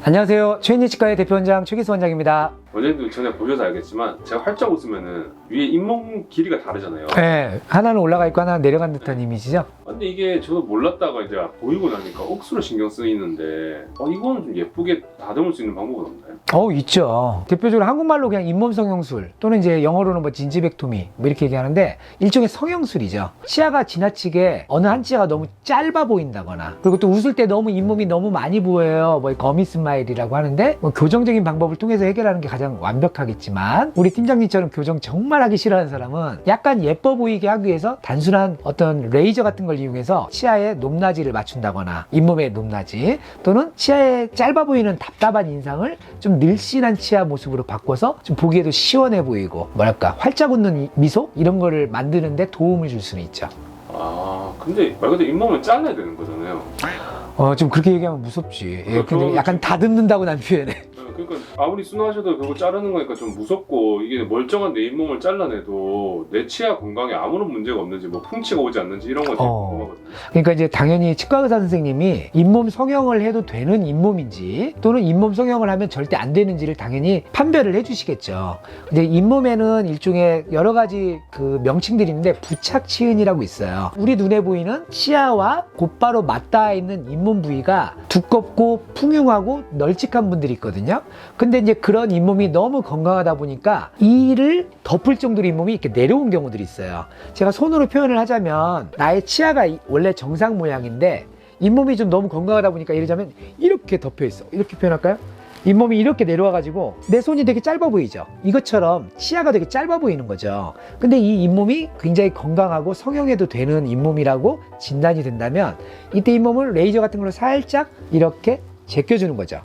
안녕하세요. 최인희 치과의 대표 원장 최기수 원장입니다. 원장님도 전에 보셔서 알겠지만 제가 활짝 웃으면은 위에 잇몸 길이가 다르잖아요. 네, 하나는 올라가 있고 하나는 내려간 듯한 이미지죠? 근데 이게 저도 몰랐다가 이제 보이고 나니까 억수로 신경 쓰이는데 이거는 좀 예쁘게 다듬을 수 있는 방법은 없나요? 있죠. 대표적으로 한국말로 그냥 잇몸 성형술 또는 이제 영어로는 뭐 진지백토미 뭐 이렇게 얘기하는데 일종의 성형술이죠. 치아가 지나치게 어느 한 치아가 너무 짧아 보인다거나 그리고 또 웃을 때 너무 잇몸이 너무 많이 보여요. 뭐 거미 스마일이라고 하는데 뭐 교정적인 방법을 통해서 해결하는 게 가장 완벽하겠지만 우리 팀장님처럼 교정 정말 하기 싫어하는 사람은 약간 예뻐 보이게 하기 위해서 단순한 어떤 레이저 같은 걸 이용해서 치아의 높낮이를 맞춘다거나 잇몸의 높낮이 또는 치아의 짧아 보이는 답답한 인상을 좀 늘씬한 치아 모습으로 바꿔서 좀 보기에도 시원해 보이고 뭐랄까 활짝 웃는 미소 이런 거를 만드는데 도움을 줄 수는 있죠. 근데 말 그대로 잇몸을 잘라야 되는 거잖아요. 좀 그렇게 얘기하면 무섭지. 근데 약간 다듬는다고 난 표현해. 그러니까 아무리 순하셔도 결국 자르는 거니까 좀 무섭고 이게 멀쩡한 내 잇몸을 잘라내도 내 치아 건강에 아무런 문제가 없는지 뭐 풍치가 오지 않는지 이런 거 되게 궁금하거든요. 그러니까 이제 당연히 치과 의사 선생님이 잇몸 성형을 해도 되는 잇몸인지 또는 잇몸 성형을 하면 절대 안 되는지를 당연히 판별을 해주시겠죠. 근데 잇몸에는 일종의 여러 가지 그 명칭들이 있는데 부착치은이라고 있어요. 우리 눈에 보이는 치아와 곧바로 맞닿아 있는 잇몸 부위가 두껍고 풍요하고 널찍한 분들이 있거든요. 근데 이제 그런 잇몸이 너무 건강하다 보니까 이를 덮을 정도로 잇몸이 이렇게 내려온 경우들이 있어요. 제가 손으로 표현을 하자면 나의 치아가 원래 정상 모양인데 잇몸이 좀 너무 건강하다 보니까 예를 들자면 이렇게 덮여 있어. 이렇게 표현할까요? 잇몸이 이렇게 내려와 가지고 내 손이 되게 짧아 보이죠. 이것처럼 치아가 되게 짧아 보이는 거죠. 근데 이 잇몸이 굉장히 건강하고 성형해도 되는 잇몸이라고 진단이 된다면 이때 잇몸을 레이저 같은 걸로 살짝 이렇게 제껴주는 거죠.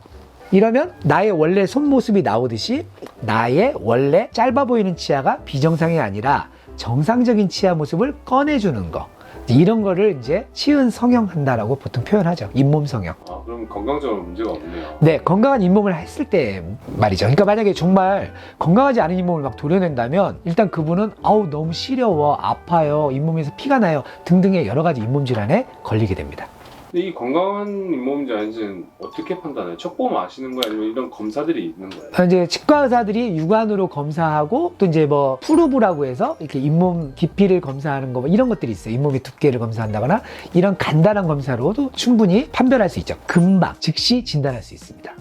이러면 나의 원래 손모습이 나오듯이 나의 원래 짧아 보이는 치아가 비정상이 아니라 정상적인 치아 모습을 꺼내주는 거. 이런 거를 이제 치은 성형한다라고 보통 표현하죠. 잇몸 성형. 그럼 건강적으로 문제가 없네요. 네, 건강한 잇몸을 했을 때 말이죠. 그러니까 만약에 정말 건강하지 않은 잇몸을 막 도려낸다면 일단 그분은 너무 시려워, 아파요, 잇몸에서 피가 나요 등등의 여러 가지 잇몸 질환에 걸리게 됩니다. 근데 이 건강한 잇몸인지 아닌지는 어떻게 판단해요? 척 보면 아시는 거예요? 아니면 이런 검사들이 있는 거예요? 이제 치과 의사들이 육안으로 검사하고 또 이제 뭐 프루브라고 해서 이렇게 잇몸 깊이를 검사하는 거 뭐 이런 것들이 있어요. 잇몸의 두께를 검사한다거나 이런 간단한 검사로도 충분히 판별할 수 있죠. 금방 즉시 진단할 수 있습니다.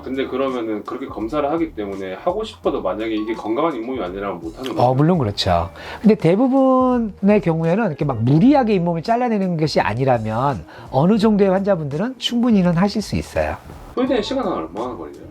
근데 그러면은 그렇게 검사를 하기 때문에 하고 싶어도 만약에 이게 건강한 잇몸이 아니라면 못 하는 거예요? 물론 그렇죠. 근데 대부분의 경우에는 이렇게 막 무리하게 잇몸을 잘라내는 것이 아니라면 어느 정도의 환자분들은 충분히는 하실 수 있어요. 소요되는 시간은 얼마나 걸려요?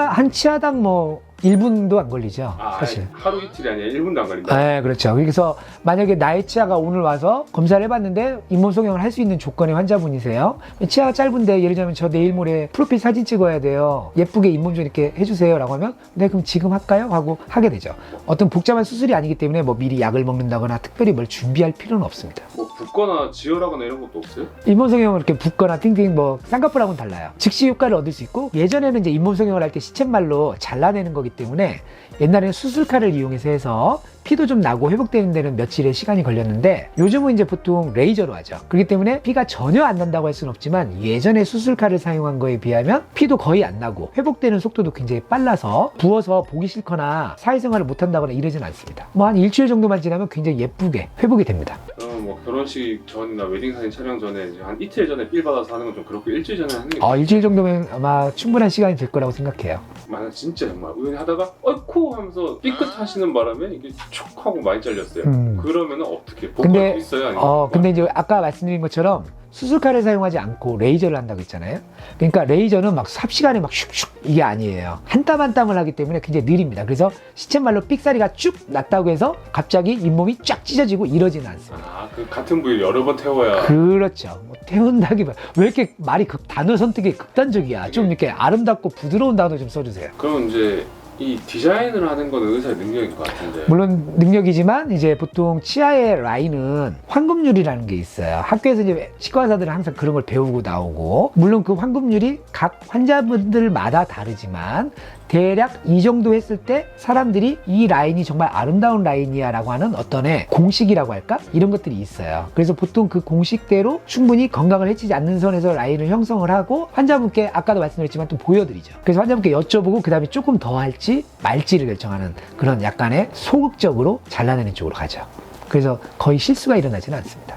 한 치아당 뭐 1분도 안 걸리죠, 사실. 하루 이틀이 아니라 1분도 안 걸린다? 네, 그렇죠. 그래서 만약에 나의 치아가 오늘 와서 검사를 해봤는데 잇몸 성형을 할 수 있는 조건의 환자분이세요. 치아가 짧은데 예를 들면 저 내일 모레 프로필 사진 찍어야 돼요. 예쁘게 잇몸 좀 이렇게 해주세요 라고 하면 네, 그럼 지금 할까요? 하고 하게 되죠. 어떤 복잡한 수술이 아니기 때문에 뭐 미리 약을 먹는다거나 특별히 뭘 준비할 필요는 없습니다. 뭐 붓거나 지혈하거나 이런 것도 없어요? 잇몸 성형을 이렇게 붓거나 띵띵 뭐 쌍꺼풀하고는 달라요. 즉시 효과를 얻을 수 있고 예전에는 이제 잇몸 성형을 할 때 시쳇말로 잘라내는 거기 때문에 옛날에는 수술칼을 이용해서 해서 피도 좀 나고 회복되는 데는 며칠의 시간이 걸렸는데 요즘은 이제 보통 레이저로 하죠. 그렇기 때문에 피가 전혀 안 난다고 할 수는 없지만 예전에 수술칼을 사용한 거에 비하면 피도 거의 안 나고 회복되는 속도도 굉장히 빨라서 부어서 보기 싫거나 사회생활을 못 한다거나 이러진 않습니다. 뭐 한 일주일 정도만 지나면 굉장히 예쁘게 회복이 됩니다. 그럼 뭐 결혼식 전이나 웨딩사진 촬영 전에 이제 한 이틀 전에 필 받아서 하는 건 좀 그렇고 일주일 전에 하는 게 일주일 정도면 아마 충분한 시간이 될 거라고 생각해요. 만약 진짜 정말 우연히 하다가 어이쿠 하면서 삐끗하시는 바람에 이게 촉 하고 많이 잘렸어요. 그러면은 어떻게 복구할 수 있어요? 아니면 근데 이제 아까 말씀드린 것처럼 수술칼을 사용하지 않고 레이저를 한다고 했잖아요. 그러니까 레이저는 막 삽시간에 막 슉슉 이게 아니에요. 한 땀 한 땀을 하기 때문에 굉장히 느립니다. 그래서 시쳇말로 삑사리가 쭉 났다고 해서 갑자기 잇몸이 쫙 찢어지고 이러지는 않습니다. 그 같은 부위를 여러 번 태워야. 그렇죠. 뭐 태운다기보다 왜 이렇게 말이 단어 선택이 극단적이야. 좀 이렇게 아름답고 부드러운 단어 좀 써주세요. 그럼 이제 이 디자인을 하는 건 의사의 능력인 것 같은데. 물론 능력이지만 이제 보통 치아의 라인은 황금률이라는 게 있어요. 학교에서 이제 치과 의사들은 항상 그런 걸 배우고 나오고 물론 그 황금률이 각 환자분들마다 다르지만 대략 이 정도 했을 때 사람들이 이 라인이 정말 아름다운 라인이야 라고 하는 어떤의 공식이라고 할까? 이런 것들이 있어요. 그래서 보통 그 공식대로 충분히 건강을 해치지 않는 선에서 라인을 형성을 하고 환자분께 아까도 말씀드렸지만 또 보여드리죠. 그래서 환자분께 여쭤보고 그 다음에 조금 더 할지 말지를 결정하는 그런 약간의 소극적으로 잘라내는 쪽으로 가죠. 그래서 거의 실수가 일어나지는 않습니다.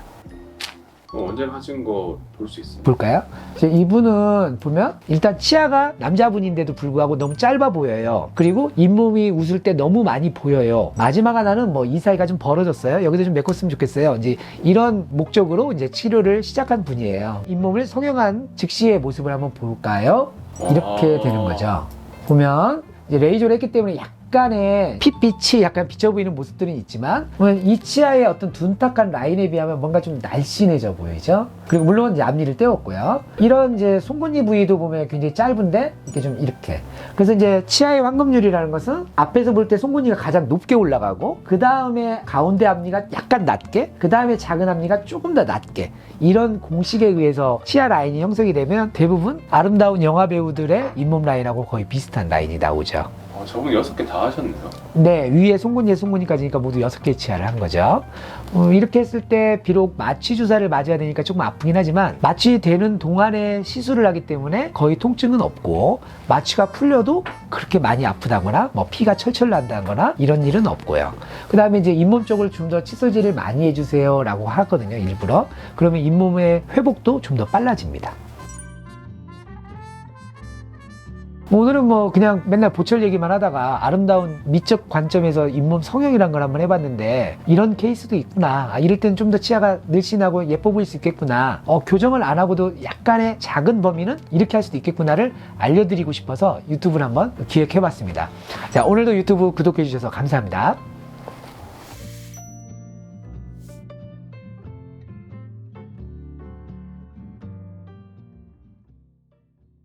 언제 하신 거 볼 수 있어요? 볼까요? 이분은 보면 일단 치아가 남자분인데도 불구하고 너무 짧아 보여요. 그리고 잇몸이 웃을 때 너무 많이 보여요. 마지막 하나는 뭐 이 사이가 좀 벌어졌어요. 여기도 좀 메꿨으면 좋겠어요. 이제 이런 목적으로 이제 치료를 시작한 분이에요. 잇몸을 성형한 즉시의 모습을 한번 볼까요? 이렇게 되는 거죠. 보면 이제 레이저를 했기 때문에 약간의 핏빛이 약간 비쳐 보이는 모습들은 있지만 이 치아의 어떤 둔탁한 라인에 비하면 뭔가 좀 날씬해져 보이죠. 그리고 물론 이제 앞니를 떼었고요. 이런 이제 송곳니 부위도 보면 굉장히 짧은데 이렇게 좀 이렇게. 그래서 이제 치아의 황금률이라는 것은 앞에서 볼 때 송곳니가 가장 높게 올라가고 그 다음에 가운데 앞니가 약간 낮게, 그 다음에 작은 앞니가 조금 더 낮게, 이런 공식에 의해서 치아 라인이 형성이 되면 대부분 아름다운 영화 배우들의 잇몸 라인하고 거의 비슷한 라인이 나오죠. 저분 6개 다 하셨네요. 네, 위에 송곳니에 송곳니까지니까 모두 6개의 치아를 한 거죠. 이렇게 했을 때 비록 마취 주사를 맞아야 되니까 조금 아프긴 하지만 마취되는 동안에 시술을 하기 때문에 거의 통증은 없고 마취가 풀려도 그렇게 많이 아프다거나 뭐 피가 철철 난다거나 이런 일은 없고요. 그 다음에 이제 잇몸 쪽을 좀 더 칫솔질을 많이 해주세요 라고 하거든요, 일부러. 그러면 잇몸의 회복도 좀 더 빨라집니다. 오늘은 뭐 그냥 맨날 보철 얘기만 하다가 아름다운 미적 관점에서 잇몸 성형이란 걸 한번 해봤는데 이런 케이스도 있구나. 이럴 때는 좀 더 치아가 늘씬하고 예뻐 보일 수 있겠구나. 교정을 안 하고도 약간의 작은 범위는 이렇게 할 수도 있겠구나를 알려드리고 싶어서 유튜브를 한번 기획해봤습니다. 자, 오늘도 유튜브 구독해주셔서 감사합니다.